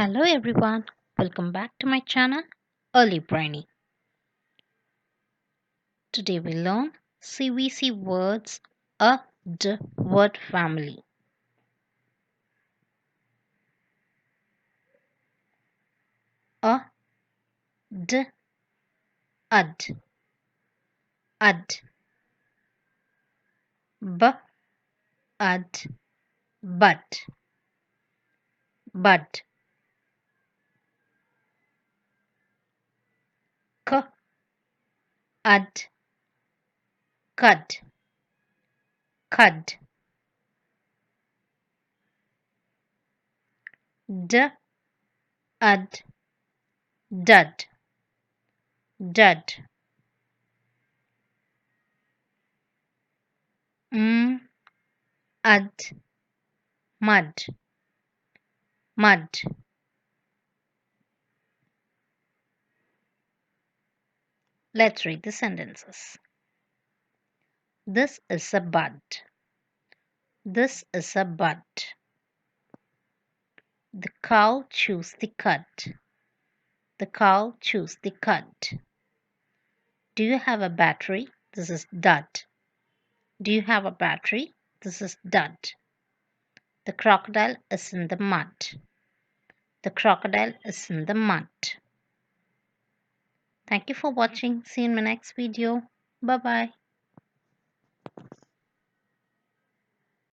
Hello everyone, welcome back to my channel Early Brainy. Today we learn CVC words a d word family. A d ad ad b ad bud bud k ad cud cud d ad dud dud m ad mud mud. Let's read the sentences. This is a bud. This is a bud. The cow chews the cud. The cow chews the cud. Do you have a battery? This is dud. Do you have a battery? This is dud. The crocodile is in the mud. The crocodile is in the mud. Thank you for watching. See you in my next video. Bye bye.